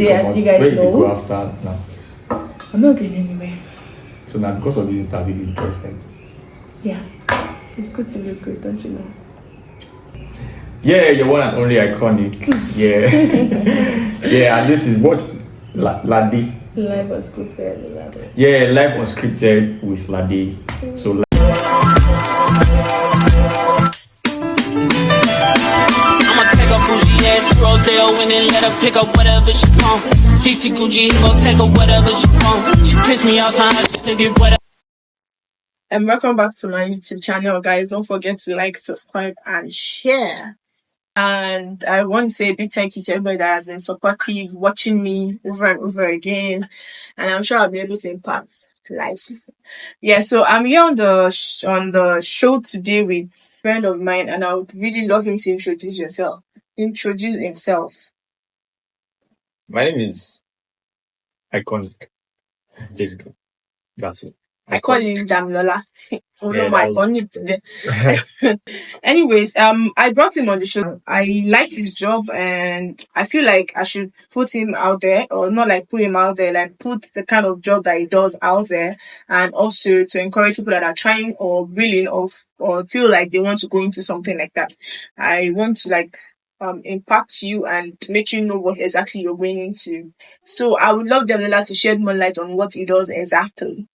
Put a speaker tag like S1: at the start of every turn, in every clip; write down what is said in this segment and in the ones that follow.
S1: Yeah, as you guys
S2: Where did you go
S1: know,
S2: after now?
S1: I'm not going anywhere.
S2: So now because of the interview you interested.
S1: Yeah, it's good to look good, don't you know?
S2: Yeah, you're one and only iconic. Yeah. Yeah, and this is what Ladi.
S1: Life was scripted.
S2: Yeah, life unscripted with Ladi. So
S3: I'ma take a bougie ass to Rodale and then let her pick up whatever she want. CC Gucci, he gon' take her whatever she want. She piss me off, so I just think it whatever.
S1: And welcome back to my YouTube channel, guys. Don't forget to like, subscribe, and share. And I want to say a big thank you to everybody that has been supportive, watching me over and over again. And I'm sure I'll be able to impact lives. Yeah, so I'm here on the show today with a friend of mine, and I would really love him to introduce himself.
S2: my name is Iconic. Basically, that's it.
S1: I call him Damilola.
S2: Yeah,
S1: Anyways, I brought him on the show. I like his job, and I feel like I should put him out there, or not like put him out there, like put the kind of job that he does out there, and also to encourage people that are trying or willing or feel like they want to go into something like that. I want to impact you and make you know what exactly you're going into. So I would love Damilola to shed more light on what he does exactly.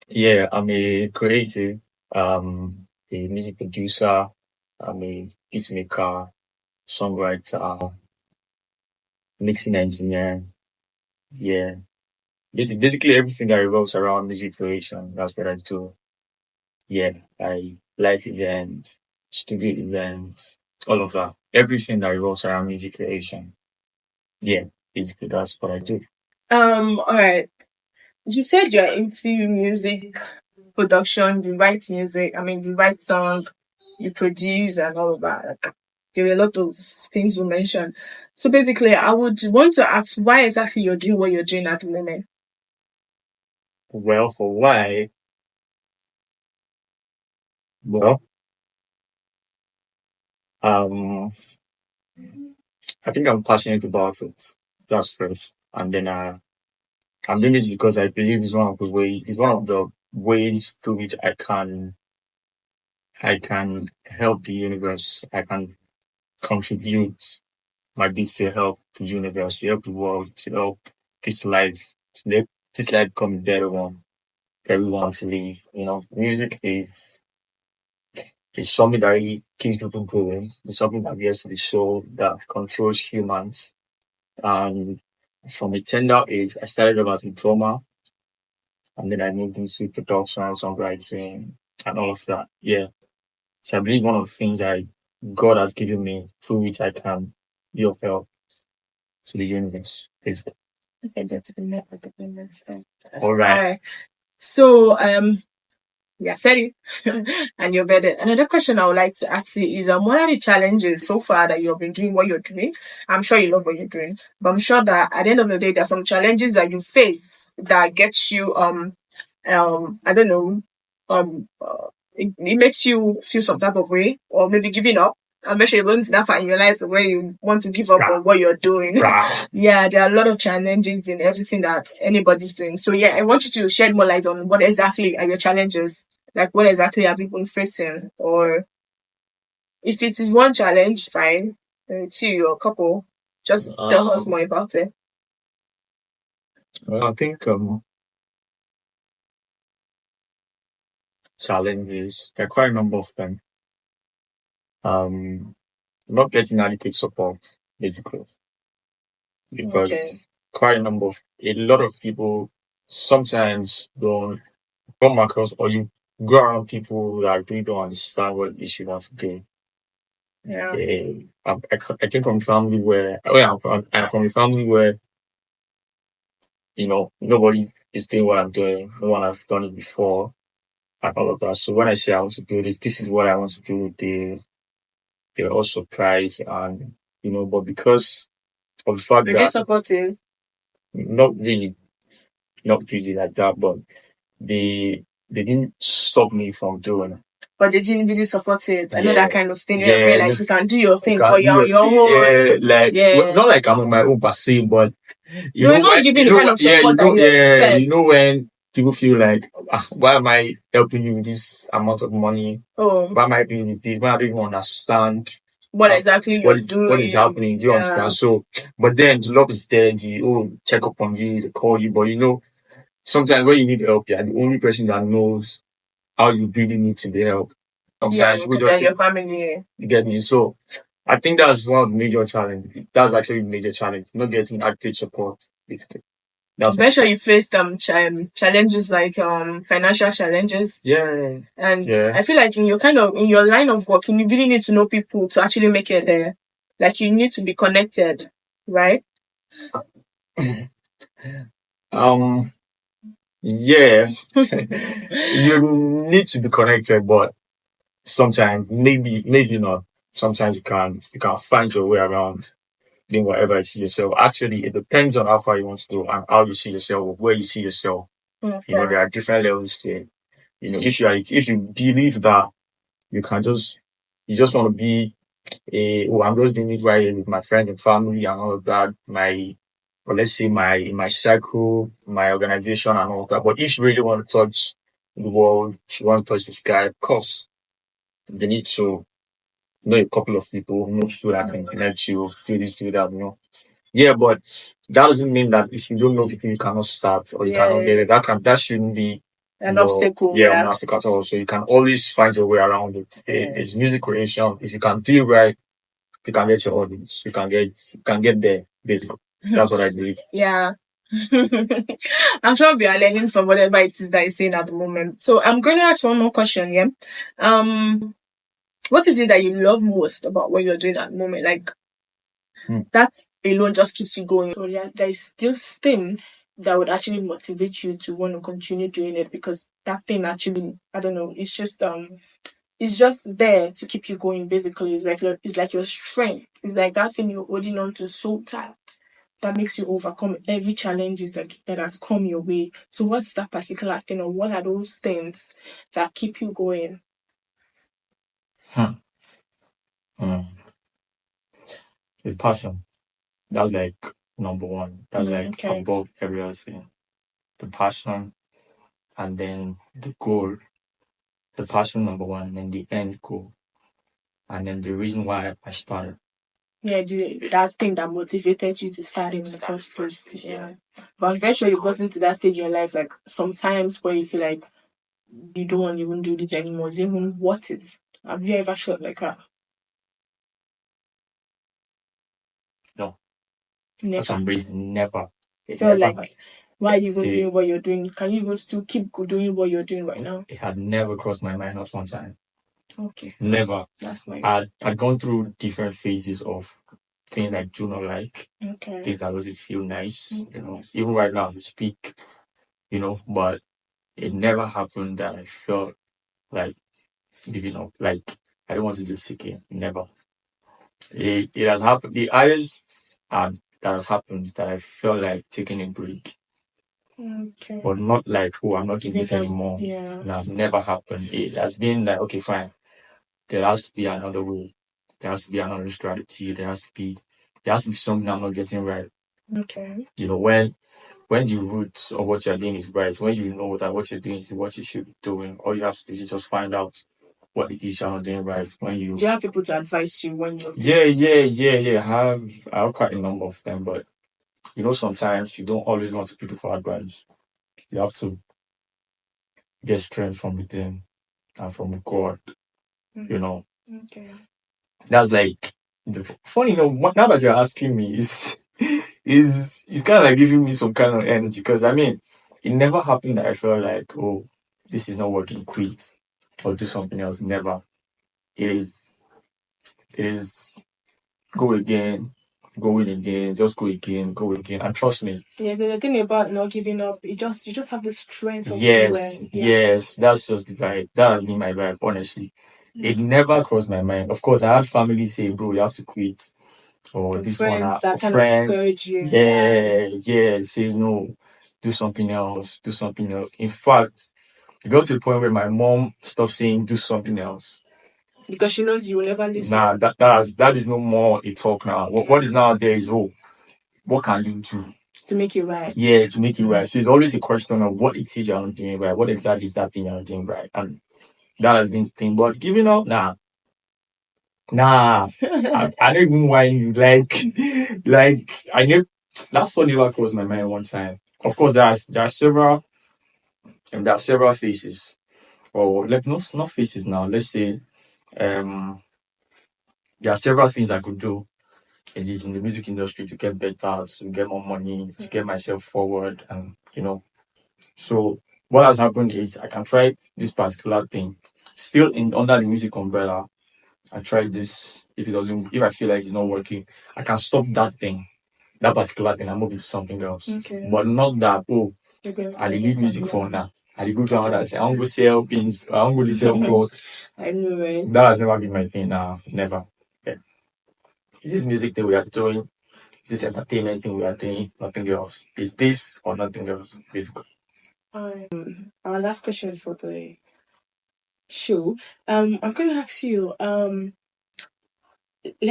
S2: yeah. I'm a creative, a music producer. I'm a beat maker, songwriter, mixing engineer. Yeah, basically everything that revolves around music creation. That's what I do. Yeah, I live events, studio events, all of that. Everything that revolves around music creation. Yeah, basically that's what I do.
S1: All right. You said you're into music production, you write music, you write song, you produce and all of that. Like, there were a lot of things you mentioned. So basically, I would want to ask why exactly you're doing what you're doing at the moment.
S2: Well, for why? Well, um, I think I'm passionate about it. That's first, and then I'm doing this because I believe it's one of the ways through which I can help the universe. I can contribute my bits to help the universe, to help the world, to help this life, to let this life become a better one for everyone to live. Music is something that really keeps people going. It's something that gets to the soul, that controls humans. And from a tender age, I started off as a drummer, and then I moved into production, songwriting, and all of that. Yeah. So I believe one of the things that God has given me through which I can be of help to the universe. Basically.
S1: Okay, that's the next step.
S2: All right.
S1: So yeah, said it. And you've read it. Another question I would like to ask you is what are the challenges so far that you've been doing what you're doing? I'm sure you love what you're doing, but I'm sure that at the end of the day there are some challenges that you face that gets you I don't know, it makes you feel some type of way or maybe giving up. I'm sure you've to that part in your life where you want to give up on what you're doing. Yeah, there are a lot of challenges in everything that anybody's doing. So yeah, I want you to shed more light on what exactly are your challenges. Like what exactly have you been facing? Or if it is one challenge, fine. Two or a couple, just tell us more about it.
S2: Well, I think challenges, there are quite a number of them. Not getting adequate support, basically. Because
S1: Okay.
S2: a lot of people sometimes don't come across or you go around people that really don't understand what they should have to do.
S1: Yeah.
S2: I came from a family where, I'm from a family where, nobody is doing what I'm doing. No one has done it before and all of that. So when I say I want to do this is what I want to do. They're all surprised and, but because of the fact
S1: Were they
S2: that
S1: supportive?
S2: not really like that, but they didn't stop me from doing it.
S1: but they didn't really support it. I know
S2: Yeah.
S1: that kind of thing. Where
S2: Yeah.
S1: like you can do your thing,
S2: Can't
S1: but
S2: do
S1: you're on your own.
S2: yeah, like
S1: Yeah.
S2: not like I'm on my own per se, but you
S1: They're
S2: know
S1: not
S2: when
S1: giving
S2: you
S1: the
S2: know
S1: kind
S2: what
S1: of support that you
S2: yeah,
S1: expect.
S2: you know when people feel like why am I helping you with this amount of money?
S1: Oh,
S2: Why am I doing with this? Why I don't even understand
S1: what
S2: how-
S1: exactly you're doing?
S2: what is happening? Do you
S1: Yeah.
S2: understand? So but then the love is there, the check up on you, they call you, but you know, sometimes when you need help, you're the only person that knows how you really need to be helped.
S1: Yeah,
S2: Sometimes we
S1: because
S2: just
S1: they're your family.
S2: you get me. So I think that's one of the major challenges. That's actually the major challenge, not getting adequate support, basically. That's
S1: I'm very sure you faced challenges like financial challenges.
S2: yeah.
S1: And
S2: Yeah.
S1: I feel like in your line of work, you really need to know people to actually make it there. Like you need to be connected, right?
S2: Yeah. You need to be connected, but sometimes maybe not. Sometimes you can find your way around doing whatever you see yourself. Actually, it depends on how far you want to go and how you see yourself or where you see yourself.
S1: Okay.
S2: You know, there are different levels to it. You know, if you believe that you just want to be I'm just doing it right here with my friends and family and all of that, or let's say my circle, my organization and all of that. But if you really want to touch the world, if you want to touch the sky, of course, you need to know a couple of people, know people that can connect you, do this, do that, you know. Yeah, but that doesn't mean that if you don't know people, you cannot start or you cannot get it. That shouldn't be
S1: An obstacle.
S2: an obstacle at all. So you can always find your way around it. It's music creation. If you can do it right, you can get your audience. You can get there, basically. That's what I believe.
S1: Yeah. I'm sure we are learning from whatever it is that you're saying at the moment. So I'm going to ask one more question, yeah. What is it that you love most about what you're doing at the moment? Like that alone just keeps you going. So yeah, there is this thing that would actually motivate you to want to continue doing it because that thing actually, I don't know, it's just there to keep you going. Basically, it's like your strength. It's like that thing you're holding on to so tight that makes you overcome every challenges that has come your way. So, what's that particular thing, or what are those things that keep you going?
S2: The passion. That's like number one. That's like above every other thing. The passion, and then the goal. The passion number one, and then the end goal, and then the reason why I started.
S1: Yeah, that thing that motivated you to start in the first place. Yeah. But I'm very sure you got into that stage in your life, like sometimes where you feel like you don't want to even do this anymore. Is it even worth it? Have you ever felt like that?
S2: No.
S1: Never.
S2: For some reason, never.
S1: It felt like, why are you even doing what you're doing? Can you even still keep doing what you're doing right now?
S2: It had never crossed my mind not one time.
S1: Okay.
S2: Never.
S1: That's nice.
S2: I'd gone through different phases of things I do not like.
S1: Okay.
S2: Things that doesn't feel nice. You know, even right now we speak, you know, but it never happened that I felt like giving up. Like I don't want to do this again. Never. It has happened. The highest that has happened is that I felt like taking a break.
S1: Okay.
S2: But not like, oh, I'm not doing this anymore.
S1: Yeah.
S2: That's never happened. It has been like, okay, fine. There has to be another way. There has to be another strategy. There has to be something I'm not getting right.
S1: Okay.
S2: You know, when the roots of what you're doing is right, when you know that what you're doing is what you should be doing, all you have to do is just find out what it is you're not doing right. Do you have people to advise you when you're Yeah. I have quite a number of them, but you know, sometimes you don't always want to people for advice. You have to get strength from within and from God. You know. Okay. That's like funny, you know, now that you're asking me, is kind of like giving me some kind of energy because I mean, it never happened that I felt like, oh, this is not working, quit or do something else. Never. It is go again, go in again, just go again, and trust me. Yeah, the thing about not giving up, you just have the strength of yes, that's just the vibe. That has been my vibe, honestly. It never crossed my mind. Of course, I had family say, bro, you have to quit. Or this one,
S1: that kind of discourage you.
S2: Yeah, say no, do something else. In fact, It got to the point where my mom stopped saying do something else.
S1: Because she knows you will never listen.
S2: Nah, that is no more a talk now. What is now there is, oh, what can you do
S1: to make it right?
S2: Yeah, to make it right. So it's always a question of what it is you're not doing right. What exactly is that thing you're not doing right? And that has been the thing. But giving up, nah. I don't even whine you. Like I know that thought never crossed my mind one time. Of course, there are several faces, or like not faces now. Let's say there are several things I could do in the music industry to get better, to get more money, to get myself forward, and So what has happened is I can try this particular thing still in under the music umbrella. I tried this. If I feel like it's not working, I can stop that thing, that particular thing, and move it to something else.
S1: Okay.
S2: But not that, I leave music for now. I go to another say, I want to sell pins, I want to sell clothes.
S1: I know, right?
S2: That has never been my thing now. Never. Yeah. Is this music thing we are doing? Is this entertainment thing we are doing? Nothing else. Is this or nothing else, basically.
S1: Our last question for the show. I'm going to ask you. Let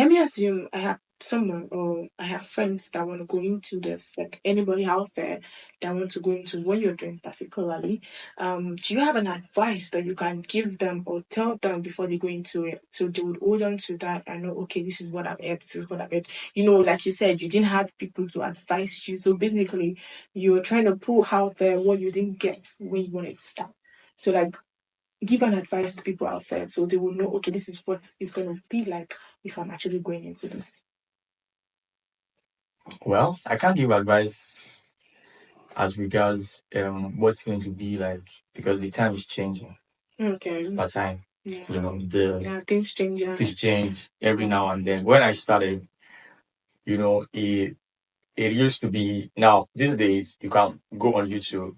S1: me assume I have someone or I have friends that want to go into this. Like anybody out there that want to go into what you're doing, particularly. Do you have an advice that you can give them or tell them before they go into it, so they would hold on to that and know, okay, this is what I've heard. This is what I've heard. Like you said, you didn't have people to advise you, so basically you're trying to pull out there what you didn't get when you wanted to start. So like, give an advice to people out there so they will know, okay, this is what it's going to be like if I'm actually going into this.
S2: Well, I can't give advice as regards what's going to be like because the time is changing.
S1: Okay.
S2: By time,
S1: yeah, things change.
S2: Things change every now and then. When I started, it used to be. Now these days, you can go on YouTube,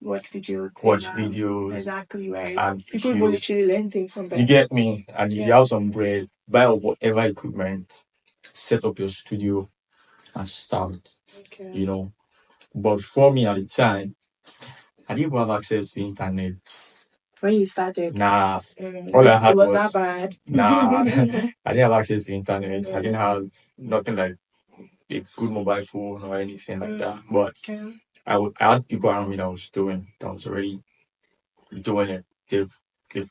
S1: watch
S2: videos,
S1: exactly right.
S2: and
S1: people will literally learn things from them.
S2: You get me? And if you have some bread, buy whatever equipment, set up your studio, and start.
S1: Okay.
S2: But for me at the time, I didn't have access to internet.
S1: When you started?
S2: Nah. All I had
S1: was that bad?
S2: Nah. I didn't have access to internet. Yeah. I didn't have nothing like a good mobile phone or anything like that. But I had people around me that was already doing it. They've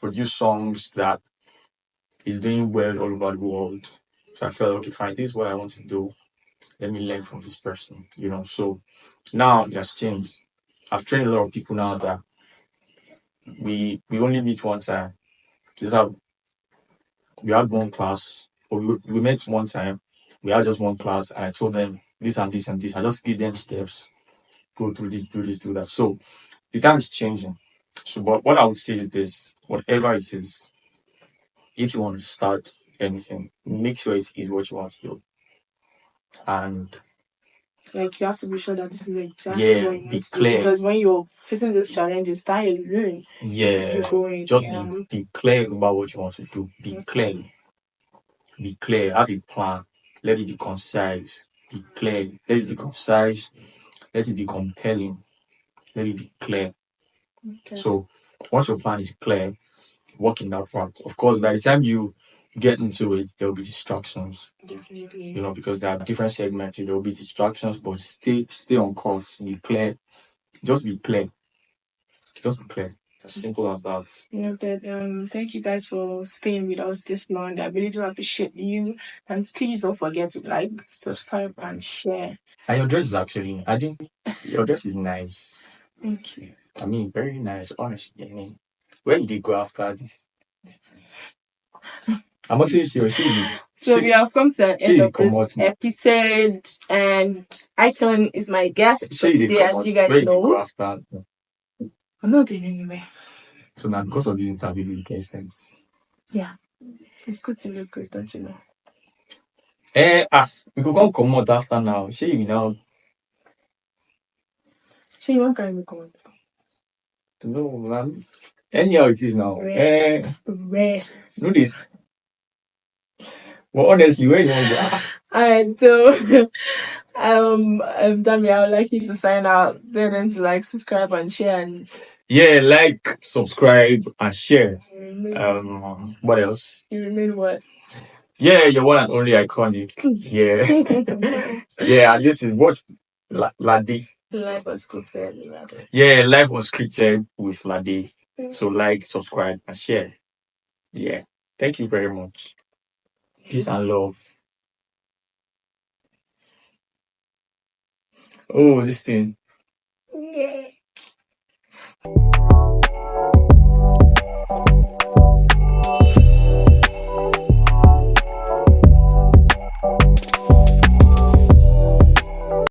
S2: produced songs that is doing well all over the world. So I felt, okay, fine, this is what I want to do. Let me learn from this person, So now it has changed. I've trained a lot of people now that we only meet one time. We had one class, or we met one time. We had just one class, and I told them this and this and this. I just give them steps. Go through this, do this, do that. So the time is changing. So, but what I would say is this: whatever it is, if you want to start anything, make sure it is what you want to do. And
S1: like you have to be sure that this is exactly what you need to do. Because when you're facing those challenges, start alone. You're going.
S2: Just be clear about what you want to do. Be clear. Be clear. Have a plan. Let it be concise. Be clear. Let it be concise. Let it be compelling. Let it be clear. Okay. So once your plan is clear, work in that part. Of course, by the time you get into it, there will be distractions.
S1: Definitely.
S2: Because there are different segments. There will be distractions, but stay on course. Be clear. Just be clear. Just be clear. As simple as that.
S1: Thank you guys for staying with us this long. I really do appreciate you. And please don't forget to like, subscribe, and share.
S2: And your dress is actually, your dress is nice.
S1: Thank you.
S2: I mean, very nice, honestly. Where did you go after this? I'm actually serious.
S1: So we have come to the end of this episode, and Icon is my guest for today, as you guys know. I'm not going anywhere.
S2: So now, because of the interview, you can send.
S1: Yeah, it's good to look good, don't you know?
S2: We could come out after now. You
S1: won't carry me come out.
S2: No, man. Anyhow it is now.
S1: Rest.
S2: No this. Well, honestly, where you want to go?
S1: Alright, so Dami, I would like you to sign out. Then to like, subscribe and share and
S2: Yeah, like, subscribe, and share.
S1: You
S2: What else?
S1: remain what?
S2: Yeah, you're one and only iconic. Yeah. Yeah, and this is what Lade.
S1: Life was scripted.
S2: Yeah, life was scripted with Lade. So like, subscribe, and share. Yeah. Thank you very much. Peace and love. Oh, this thing.